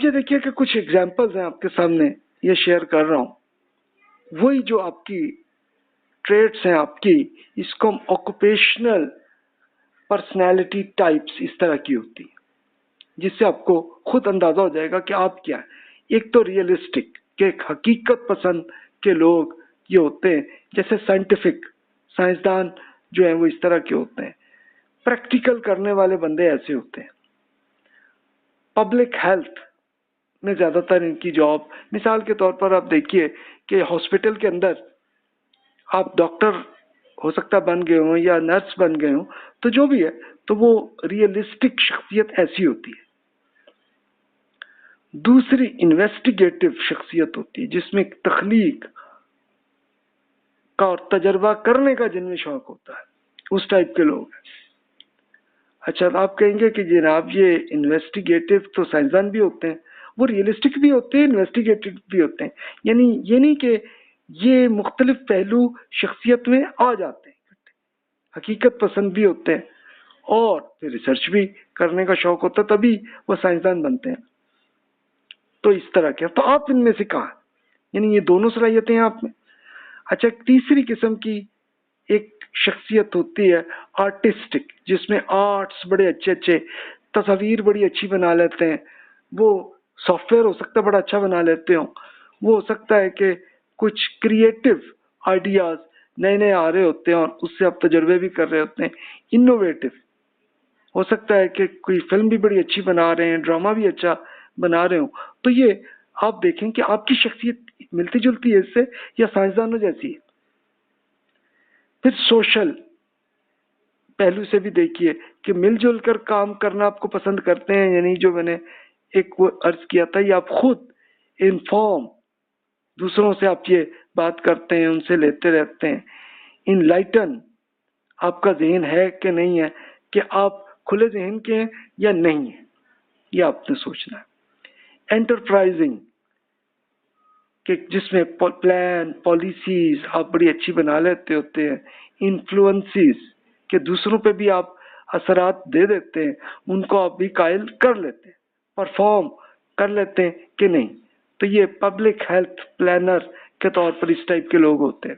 اب یہ دیکھیے کہ کچھ ایگزامپلز ہیں آپ کے سامنے، یہ شیئر کر رہا ہوں. وہی جو آپ کی ٹریٹس ہیں آپ کی، اس کو ہم آکوپیشنل پرسنالٹی ٹائپس اس طرح کی ہوتی ہے، جس سے آپ کو خود اندازہ ہو جائے گا کہ آپ کیا ہے. ایک تو ریئلسٹک، کہ ایک حقیقت پسند کے لوگ یہ ہوتے ہیں، جیسے سائنٹیفک، سائنسدان جو ہیں وہ اس طرح کے ہوتے ہیں. پریکٹیکل کرنے والے بندے ایسے ہوتے ہیں. پبلک ہیلتھ میں زیادہ تر ان کی جاب، مثال کے طور پر آپ دیکھیے کہ ہاسپٹل کے اندر آپ ڈاکٹر ہو سکتا بن گئے ہوں یا نرس بن گئے ہوں، تو جو بھی ہے تو وہ ریئلسٹک شخصیت ایسی ہوتی ہے. دوسری انویسٹیگیٹو شخصیت ہوتی ہے، جس میں تخلیق کا اور تجربہ کرنے کا جن میں شوق ہوتا ہے، اس ٹائپ کے لوگ ہیں. اچھا، آپ کہیں گے کہ جناب یہ انویسٹیگیٹو تو سائنسدان بھی ہوتے ہیں، وہ ریئلسٹک بھی ہوتے ہیں، انویسٹیگیٹو بھی ہوتے ہیں. یعنی یہ نہیں کہ یہ مختلف پہلو شخصیت میں آ جاتے ہیں، حقیقت پسند بھی ہوتے ہیں اور پھر ریسرچ بھی کرنے کا شوق ہوتا ہے، تبھی وہ سائنسدان بنتے ہیں. تو اس طرح کے تو آپ ان میں سے کہاں، یعنی یہ دونوں صلاحیتیں ہیں آپ میں. اچھا، تیسری قسم کی ایک شخصیت ہوتی ہے آرٹسٹک، جس میں آرٹس بڑے اچھے تصاویر بڑی اچھی بنا لیتے ہیں. وہ سافٹ ویئر ہو سکتا ہے بڑا اچھا بنا لیتے ہوں، وہ ہو سکتا ہے کہ کچھ کریٹو آئیڈیاز نئے آ رہے ہوتے ہیں اور اس سے آپ تجربے بھی کر رہے ہوتے ہیں. انوویٹو ہو سکتا ہے کہ کوئی فلم بھی بڑی اچھی بنا رہے ہیں، ڈرامہ بھی اچھا بنا رہے ہوں. تو یہ آپ دیکھیں کہ آپ کی شخصیت ملتی جلتی ہے اس سے یا سائنسدانوں جیسی ہے. پھر سوشل پہلو سے بھی دیکھیے کہ مل جل کر کام کرنا آپ کو پسند کرتے ہیں، یعنی جو میں نے ایک وہ عرض کیا تھا، یہ آپ خود انفارم، دوسروں سے آپ یہ بات کرتے ہیں، ان سے لیتے رہتے ہیں. انلائٹن، آپ کا ذہن ہے کہ نہیں ہے، کہ آپ کھلے ذہن کے ہیں یا نہیں ہیں، یہ آپ نے سوچنا ہے. انٹرپرائزنگ، کہ جس میں پلان پالیسیز آپ بڑی اچھی بنا لیتے ہوتے ہیں. انفلوئنسز، کہ دوسروں پہ بھی آپ اثرات دے دیتے ہیں، ان کو آپ بھی قائل کر لیتے ہیں. پرفارم کر لیتے ہیں کہ نہیں. تو یہ پبلک ہیلتھ پلانر کے طور پر اس ٹائپ کے لوگ ہوتے ہیں.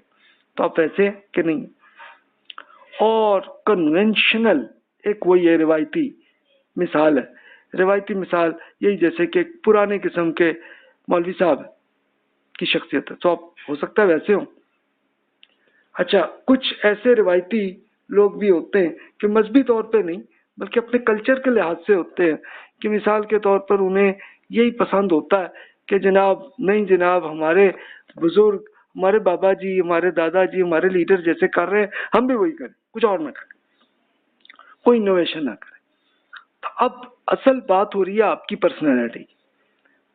تو آپ ایسے کہ نہیں. اور کنونشنل، ایک وہی ہے روایتی مثال ہے. روایتی مثال یہی جیسے کہ پرانے قسم کے مولوی صاحب کی شخصیت ہے، تو آپ ہو سکتا ہے ویسے ہوں. اچھا، کچھ ایسے روایتی لوگ بھی ہوتے ہیں کہ مذہبی طور پہ نہیں بلکہ اپنے کلچر کے لحاظ سے ہوتے ہیں، کہ مثال کے طور پر انہیں یہی پسند ہوتا ہے کہ جناب نہیں جناب، ہمارے بزرگ، ہمارے بابا جی، ہمارے دادا جی، ہمارے لیڈر جیسے کر رہے ہیں ہم بھی وہی کریں، کچھ اور نہ کریں، کوئی انوویشن نہ کریں. تو اب اصل بات ہو رہی ہے آپ کی پرسنالٹی،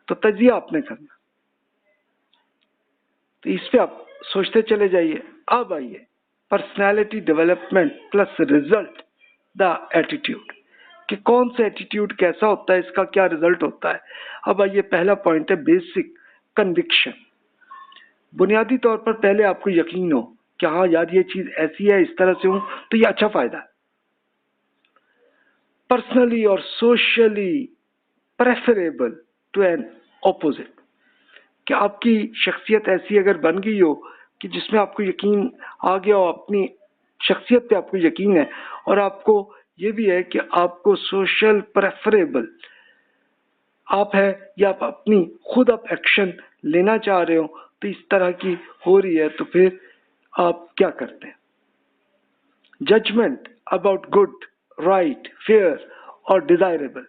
تو تجزیہ آپ نے کرنا. تو اس پہ آپ سوچتے چلے جائیے. اب آئیے personality development plus result the attitude, کہ کون سا ایٹیٹیوڈ کیسا ہوتا ہے، اس کا کیا ریزلٹ ہوتا ہے. اب آئیے پہلا پوائنٹ ہے بیسک کنوکشن. بنیادی طور پر پہلے آپ کو یقین ہو کہ ہاں یار یہ چیز ایسی ہے، اس طرح سے ہوں تو یہ اچھا فائدہ ہے. پرسنلی اور socially preferable to an opposite, کہ آپ کی شخصیت ایسی اگر بن گئی ہو کہ جس میں آپ کو یقین آ گیا ہو، اپنی شخصیت پہ آپ کو یقین ہے، اور آپ کو یہ بھی ہے کہ آپ کو سوشل پریفریبل آپ ہے یا آپ اپنی خود آپ ایکشن لینا چاہ رہے ہو، تو اس طرح کی ہو رہی ہے، تو پھر آپ کیا کرتے ہیں. Judgement about good, right, fair اور ڈیزائریبل،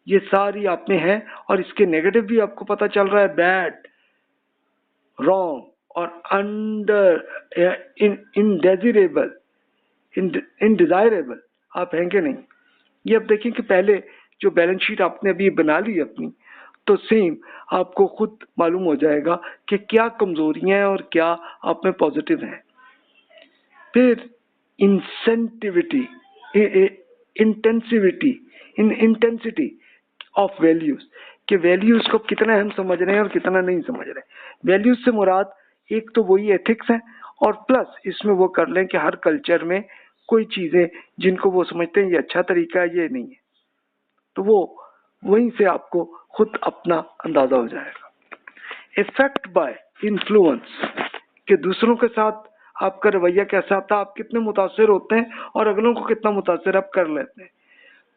یہ ساری آپ میں ہیں، اور اس کے نیگیٹو بھی آپ کو پتا چل رہا ہے، بیڈ، رانگ اور انڈیزیریبل، انڈیزائریبل آپ ہیں کہ نہیں. یہ اب دیکھیں کہ پہلے جو بیلنس شیٹ آپ نے ابھی بنا لی اپنی، تو سیم آپ کو خود معلوم ہو جائے گا کہ کیا کمزوریاں ہیں اور کیا آپ میں پازیٹیو ہیں. پھر انسینٹیوٹی، انٹینسٹی آف ویلیوز، کہ ویلیوز کو کتنا ہم سمجھ رہے ہیں اور کتنا نہیں سمجھ رہے ہیں. ویلیوز سے مراد ایک تو وہی ایتھکس ہیں، اور پلس اس میں وہ کر لیں کہ ہر کلچر میں کوئی چیزیں جن کو وہ سمجھتے ہیں یہ اچھا طریقہ ہے، یہ نہیں ہے، تو وہ وہیں سے آپ کو خود اپنا اندازہ ہو جائے گا. افیکٹ بائی انفلوئنس کہ دوسروں کے ساتھ آپ کا رویہ کیسا آتا ہے, آپ کتنے متاثر ہوتے ہیں اور اگلوں کو کتنا متاثر آپ کر لیتے ہیں.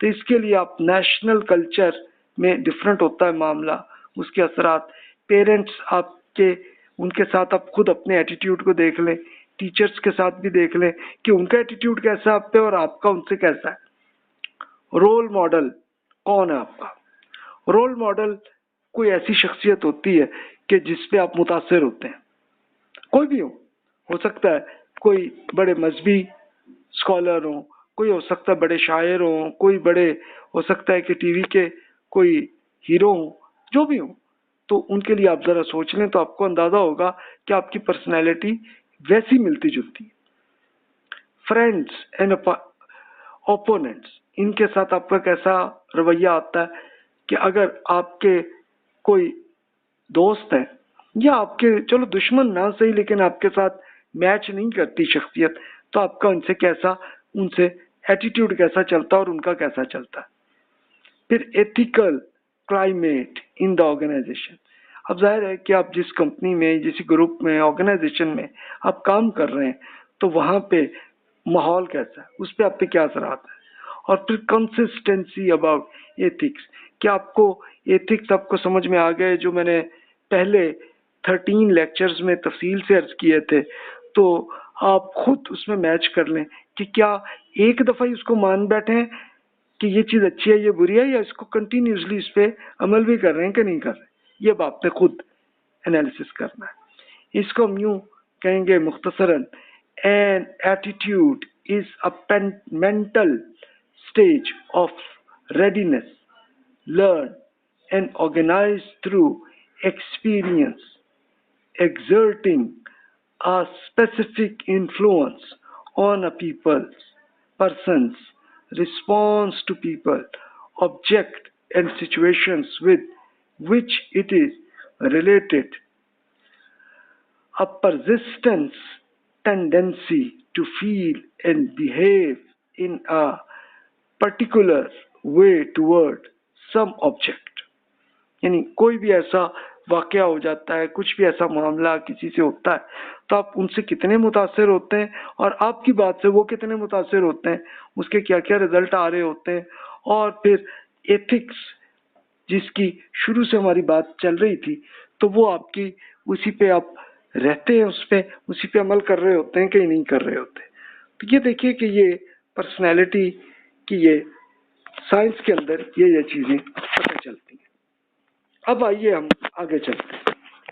تو اس کے لیے آپ نیشنل کلچر میں ڈفرینٹ ہوتا ہے معاملہ, اس کے اثرات. پیرنٹس آپ کے, ان کے ساتھ آپ خود اپنے ایٹیٹیوڈ کو دیکھ لیں, ٹیچرز کے ساتھ بھی دیکھ لیں کہ ان کا ایٹیٹیوڈ کیسا ہے آپ پہ اور آپ کا ان سے کیسا ہے. رول ماڈل کون ہے آپ کا؟ رول ماڈل کوئی ایسی شخصیت ہوتی ہے کہ جس پہ آپ متاثر ہوتے ہیں, کوئی بھی ہو سکتا ہے کوئی بڑے مذہبی اسکالر ہوں, کوئی ہو سکتا ہے بڑے شاعر ہوں, کوئی بڑے ہو سکتا ہے کہ ٹی وی کے کوئی ہیرو ہوں, جو بھی ہوں. تو ان کے لیے آپ ذرا سوچ لیں تو آپ کو اندازہ ہوگا کہ آپ کی پرسنالٹی ویسی ملتی جلتی. فرینڈس اینڈ اوپوننٹس, ان کے ساتھ آپ کا کیسا رویہ آتا ہے کہ اگر آپ کے کوئی دوست ہیں یا آپ کے چلو دشمن نہ صحیح لیکن آپ کے ساتھ میچ نہیں کرتی شخصیت, تو آپ کا ان سے کیسا, ان سے ایٹیٹیوڈ کیسا چلتا ہے اور ان کا کیسا چلتا ہے. پھر ethical climate in the organization. اب ظاہر ہے کہ آپ جس کمپنی میں, جس گروپ میں, آرگنائزیشن میں آپ کام کر رہے ہیں تو وہاں پہ ماحول کیسا ہے, اس پہ آپ پہ کیا اثرات ہے. اور پھر کنسسٹنسی اباؤٹ ایتھکس, کیا آپ کو ایتھکس آپ کو سمجھ میں آ گئے جو میں نے پہلے 13 لیکچرز میں تفصیل سے عرض کیے تھے. تو آپ خود اس میں میچ کر لیں کہ کیا ایک دفعہ اس کو مان بیٹھے ہیں کہ یہ چیز اچھی ہے یہ بری ہے, یا اس کو کنٹینیوسلی اس پہ عمل بھی کر رہے ہیں کہ نہیں کر رہے. یہ اب آپ نے خود انالیسس کرنا ہے. اس کو ہم یوں کہیں گے مختصراً, an attitude is a mental stage of readiness learned and organized through experience exerting a specific influence on a person's response to people, object and situations with which it is related. A persistent tendency to feel and behave in a particular way toward some object. یعنی کوئی بھی ایسا واقعہ ہو جاتا ہے, کچھ بھی ایسا معاملہ کسی سے ہوتا ہے, تو آپ ان سے کتنے متاثر ہوتے ہیں اور آپ کی بات سے وہ کتنے متاثر ہوتے ہیں, اس کے کیا کیا رزلٹ آ رہے ہوتے ہیں. اور پھر ایتھکس جس کی شروع سے ہماری بات چل رہی تھی, تو وہ آپ کی اسی پہ آپ رہتے ہیں, اس پہ اسی پہ عمل کر رہے ہوتے ہیں کہ نہیں کر رہے ہوتے. تو یہ دیکھیے کہ یہ پرسنالٹی کی یہ سائنس کے اندر یہ چیزیں پتہ چلتی ہیں. اب آئیے ہم آگے چلتے ہیں.